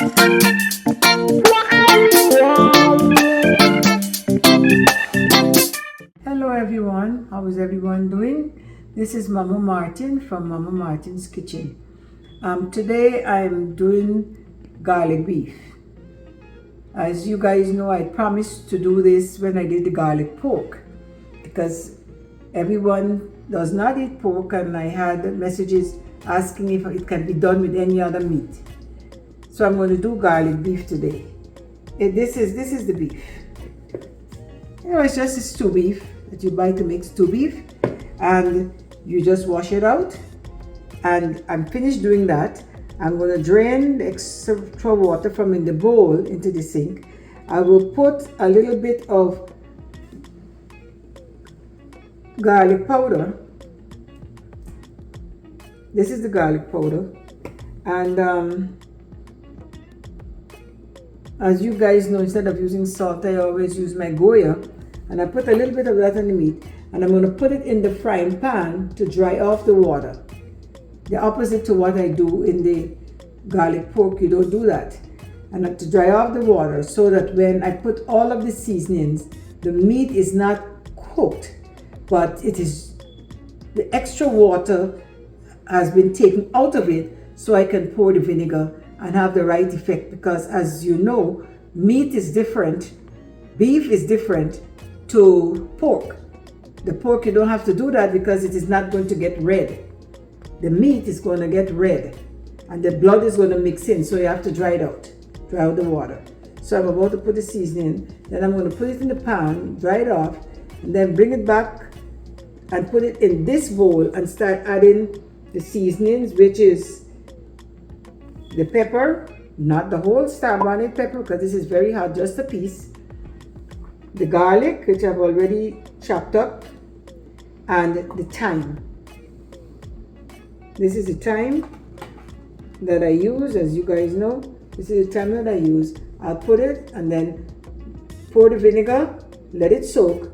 Hello everyone, how is everyone doing? This is Mama Martin from Mama Martin's Kitchen. Today I'm doing garlic beef. As you guys know, I promised to do this when I did the garlic pork because everyone does not eat pork, and I had messages asking if it can be done with any other meat. So I'm going to do garlic beef today. This is the beef. You know, it's just a stew beef that you buy to make stew beef, and you just wash it out. And I'm finished doing that. I'm going to drain the extra water from in the bowl into the sink. I will put a little bit of garlic powder. This is the garlic powder, and as you guys know, instead of using salt, I always use my Goya, and I put a little bit of that on the meat, and I'm going to put it in the frying pan to dry off the water. The opposite to what I do in the garlic pork, you don't do that. And to dry off the water so that when I put all of the seasonings, the meat is not cooked, but it is, the extra water has been taken out of it, so I can pour the vinegar and have the right effect. Because as you know, meat is different, beef is different to pork. The pork, you don't have to do that because it is not going to get red. The meat is going to get red and the blood is going to mix in, so you have to dry it out, dry out the water. So I'm about to put the seasoning, then I'm going to put it in the pan, dry it off, and then bring it back and put it in this bowl and start adding the seasonings, which is the pepper, not the whole star bonnet pepper because this is very hot, just a piece. The garlic, which I've already chopped up, and the thyme. This is the thyme that I use, as you guys know. This is the thyme that I use. I'll put it and then pour the vinegar, let it soak,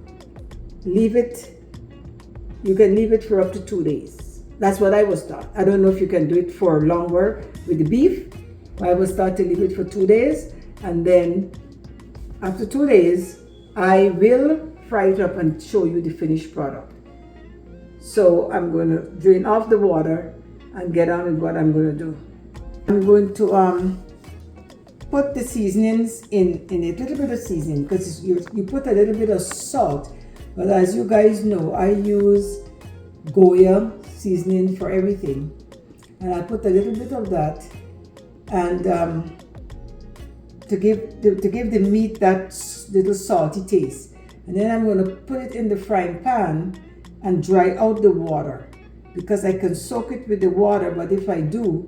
leave it. You can leave it for up to 2 days. That's what I was taught. I don't know if you can do it for longer with the beef. I was taught to leave it for 2 days, and then after 2 days, I will fry it up and show you the finished product. So I'm going to drain off the water and get on with what I'm going to do. I'm going to put the seasonings in a little bit of seasoning, because you put a little bit of salt. But as you guys know, I use Goya seasoning for everything, and I put a little bit of that, and to give the meat that little salty taste. And then I'm going to put it in the frying pan and dry out the water, because I can soak it with the water, but if I do,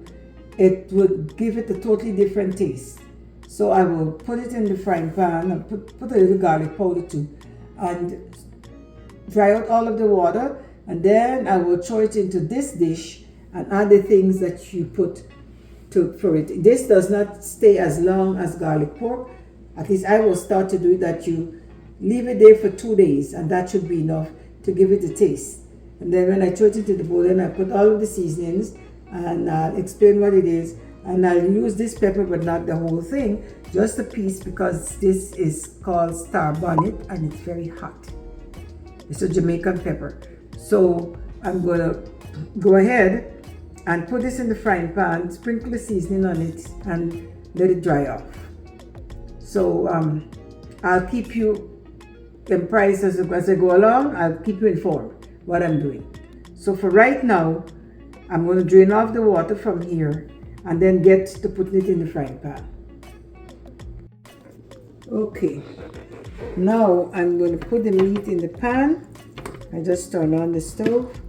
it would give it a totally different taste. So I will put it in the frying pan and put a little garlic powder too, and dry out all of the water, and then I will throw it into this dish and add the things that you put for it. This does not stay as long as garlic pork. At least I will start to do it, that you leave it there for 2 days, and that should be enough to give it a taste. And then when I throw it into the bowl, then I put all of the seasonings, and I'll explain what it is. And I'll use this pepper, but not the whole thing, just a piece, because this is called star bonnet and it's very hot. It's a Jamaican pepper. So I'm gonna go ahead and put this in the frying pan, sprinkle the seasoning on it, and let it dry off. So I'll keep you apprised as I go along. I'll keep you informed what I'm doing. So for right now, I'm going to drain off the water from here and then get to putting it in the frying pan. Okay, now I'm going to put the meat in the pan. I just turn on the stove.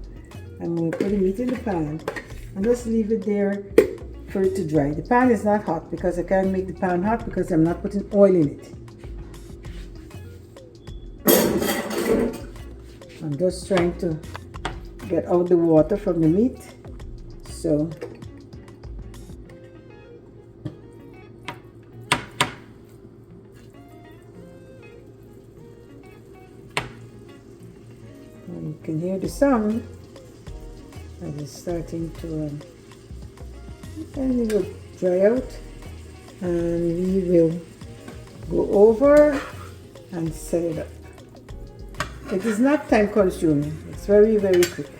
I'm going to put the meat in the pan and just leave it there for it to dry. The pan is not hot because I can't make the pan hot because I'm not putting oil in it. I'm just trying to get out the water from the meat. So you can hear the sound as it's starting to and it will dry out. and we will go over and set it up. It is not time consuming, it's very, very quick.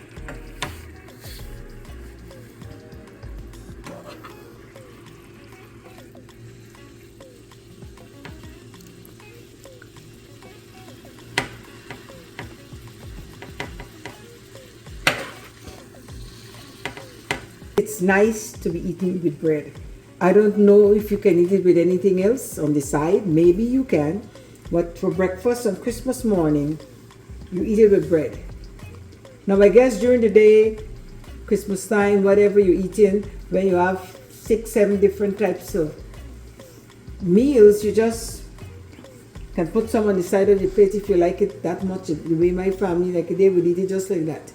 It's nice to be eaten with bread. I don't know if you can eat it with anything else on the side. Maybe you can. But for breakfast on Christmas morning, you eat it with bread. Now I guess during the day, Christmas time, whatever you're eating, when you have 6, 7 different types of meals, you just can put some on the side of the plate if you like it that much. The way my family like it, they would eat it just like that.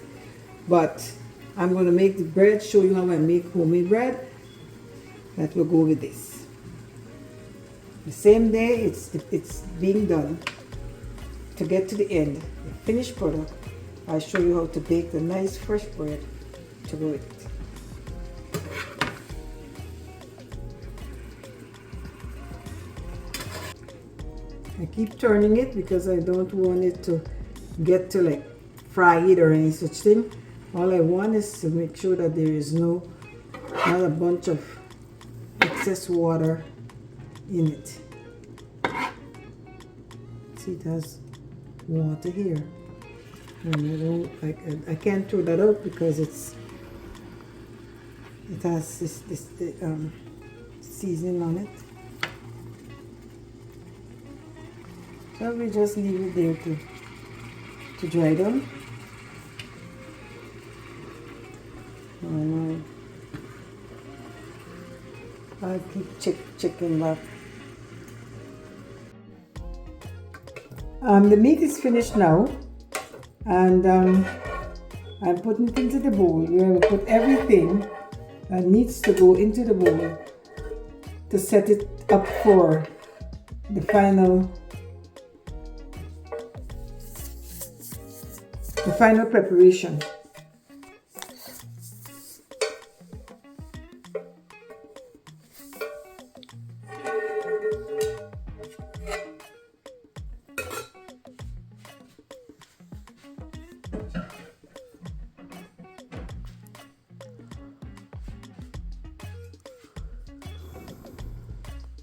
But I'm going to make the bread, show you how I make homemade bread. That will go with this. The same day it's being done, to get to the end, the finished product, I'll show you how to bake the nice fresh bread to go with it. I keep turning it because I don't want it to get to like fry it or any such thing. All I want is to make sure that there is not a bunch of excess water in it. See, it has water here, and I can't throw that out because it has this seasoning on it. So we just leave it there to dry down. And I'll keep checking back. The meat is finished now, and I'm putting it into the bowl. We will put everything that needs to go into the bowl to set it up for the final preparation.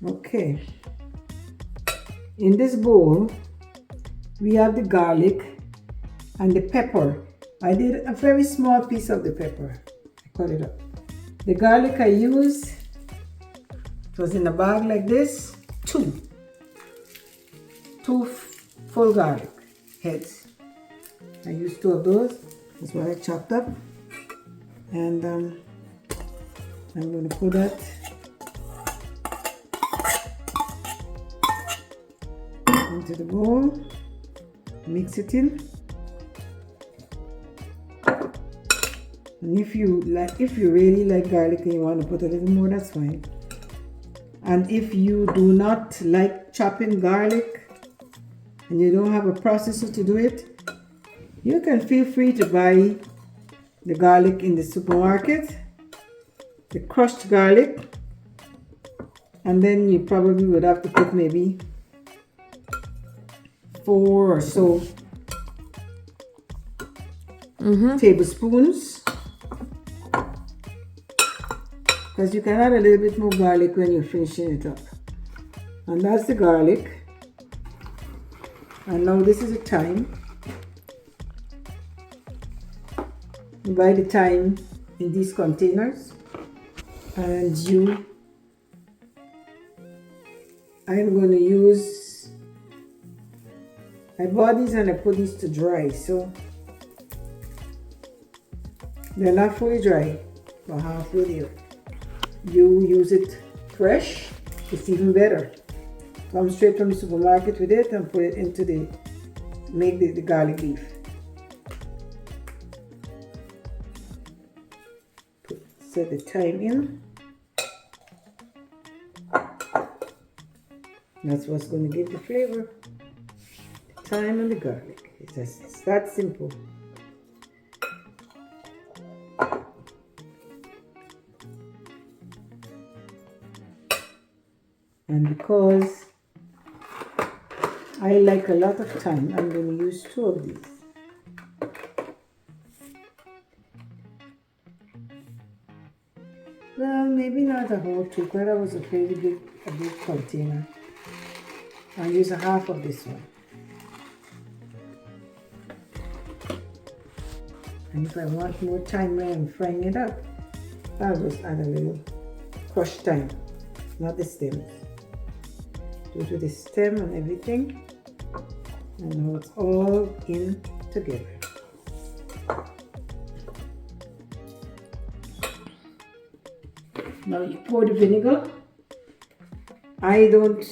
Okay, in this bowl we have the garlic and the pepper. I did a very small piece of the pepper. I cut it up. The garlic I used, it was in a bag like this, two full garlic heads. I used 2 of those. That's what I chopped up, and I'm going to put that into the bowl, mix it in, and if you really like garlic and you want to put a little more, that's fine. And if you do not like chopping garlic and you don't have a processor to do it, you can feel free to buy the garlic in the supermarket, the crushed garlic, and then you probably would have to put maybe 4 or so tablespoons, because you can add a little bit more garlic when you're finishing it up. And that's the garlic. And now this is the thyme. You buy the thyme in these containers, and I'm going to use, I bought these and I put these to dry, so they're not fully dry, but halfway there. You use it fresh, it's even better. Come straight from the supermarket with it and put it into make the garlic beef. Set the thyme in. That's what's going to give the flavor. The thyme and the garlic. It's that simple. And because I like a lot of thyme, I'm going to use 2 of these. Well, maybe not a whole 2, because that was a big container. I'll use a half of this one. And if I want more thyme when I'm frying it up, I'll just add a little crushed thyme, not the stems. Due to the stem and everything, and now it's all in together. Now you pour the vinegar. I don't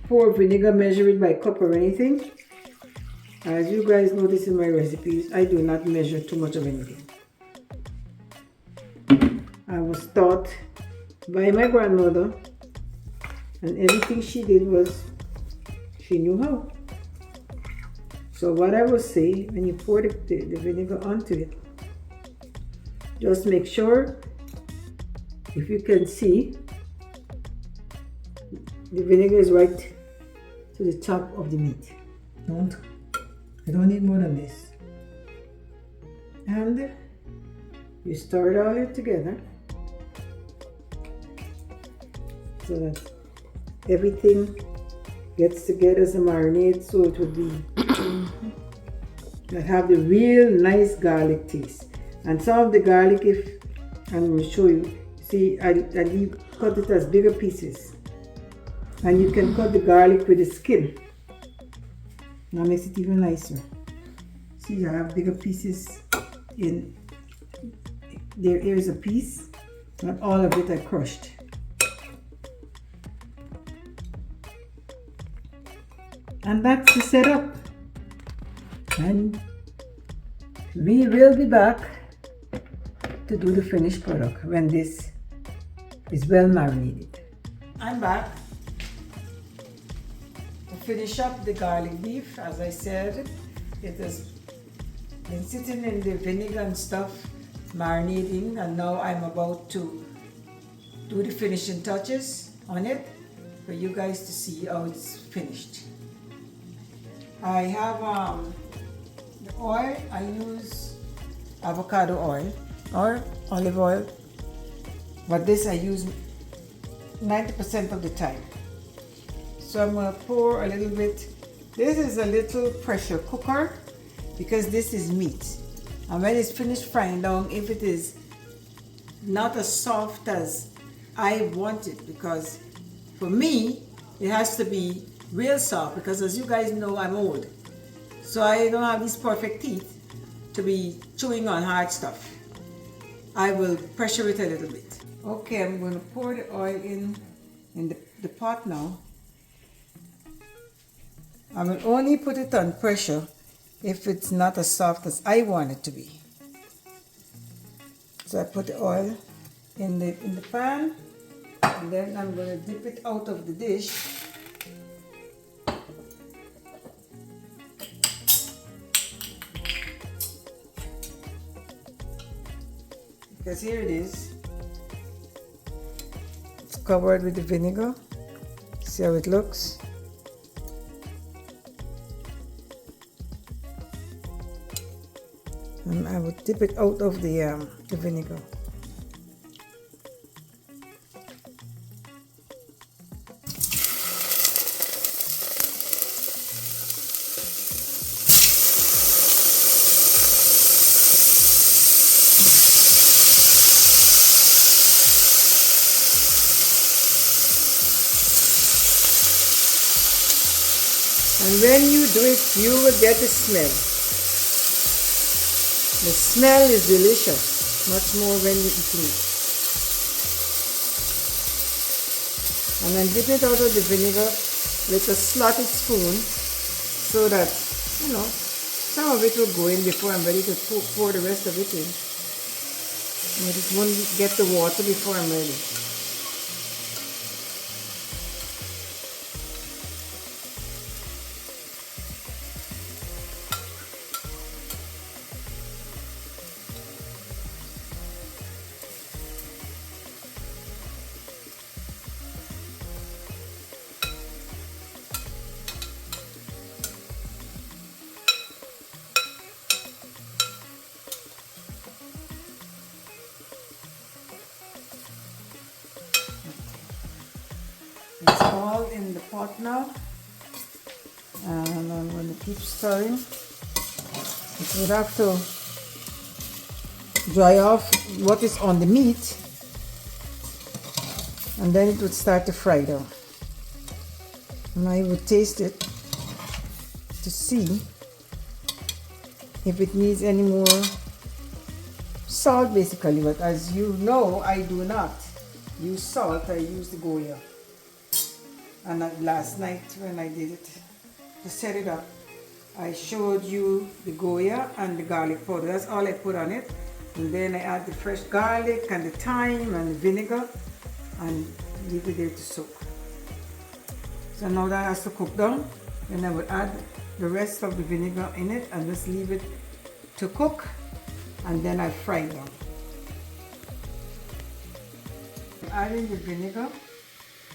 pour vinegar, measure it by cup or anything. As you guys notice in my recipes, I do not measure too much of anything. I was taught by my grandmother, and everything she did was, she knew how. So what I will say, when you pour the vinegar onto it, just make sure, if you can see, the vinegar is right to the top of the meat. I don't need more than this. And you stir it all in together so that everything gets together as a marinade, so it would be that have the real nice garlic taste. And some of the garlic, if I'm going to show you, see, I cut it as bigger pieces, and you can cut the garlic with the skin. That makes it even nicer. See, I have bigger pieces in there. Here's a piece, not all of it I crushed. And that's the setup. And we will be back to do the finished product when this is well marinated. I'm back to finish up the garlic beef. As I said, it has been sitting in the vinegar and stuff, marinating, and now I'm about to do the finishing touches on it for you guys to see how it's finished. I have the oil. I use avocado oil or olive oil, but this I use 90% of the time. So I'm going to pour a little bit. This is a little pressure cooker because this is meat, and when it's finished frying down, if it is not as soft as I want it, because for me it has to be real soft, because as you guys know, I'm old, so I don't have these perfect teeth to be chewing on hard stuff. I will pressure it a little bit. Okay, I'm going to pour the oil in the pot now. I will only put it on pressure if it's not as soft as I want it to be. So I put the oil in the pan, and then I'm going to dip it out of the dish. Because here it is. It's covered with the vinegar. See how it looks? And I will dip it out of the vinegar. And when you do it, you will get the smell. The smell is delicious, much more when you eat it. And then dip it out of the vinegar with a slotted spoon so that, you know, some of it will go in before I'm ready to pour the rest of it in. But it won't get the water before I'm ready. It's all in the pot now. And I'm going to keep stirring. It would have to dry off what is on the meat, and then it would start to fry down. And I would taste it to see if it needs any more salt, basically. But as you know, I do not use salt. I use the Goya. And last night when I did it to set it up, I showed you the Goya and the garlic powder. That's all I put on it. And then I add the fresh garlic and the thyme and the vinegar and leave it there to soak. So now that has to cook down. Then I would add the rest of the vinegar in it and just leave it to cook, and then I fry it down. Adding the vinegar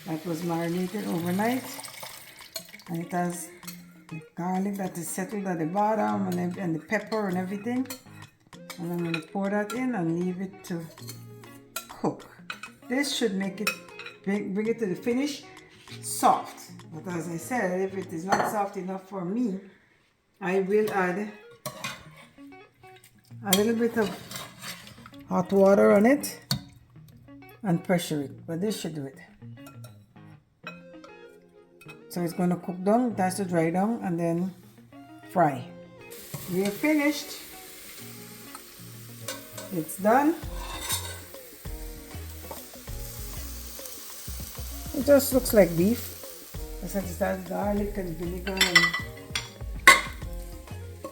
that was marinated overnight, and it has the garlic that is settled at the bottom and the pepper and everything. And I'm going to pour that in and leave it to cook. This should make it, bring it to the finish soft. But as I said, if it is not soft enough for me, I will add a little bit of hot water on it and pressure it. But this should do it. So it's going to cook down, it has to dry down, and then fry. We are finished. It's done. It just looks like beef. Except it has garlic and vinegar, and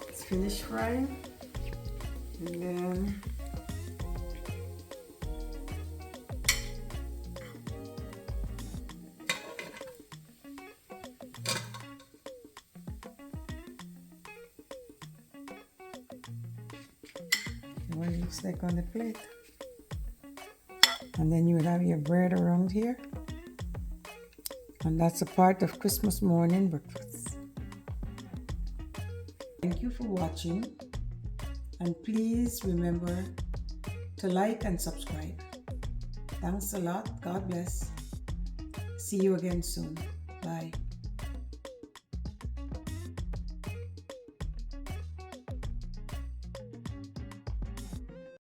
it's finished frying. And then what it looks like on the plate. And then you would have your bread around here. And that's a part of Christmas morning breakfast. Thank you for watching. And please remember to like and subscribe. Thanks a lot. God bless. See you again soon. Bye.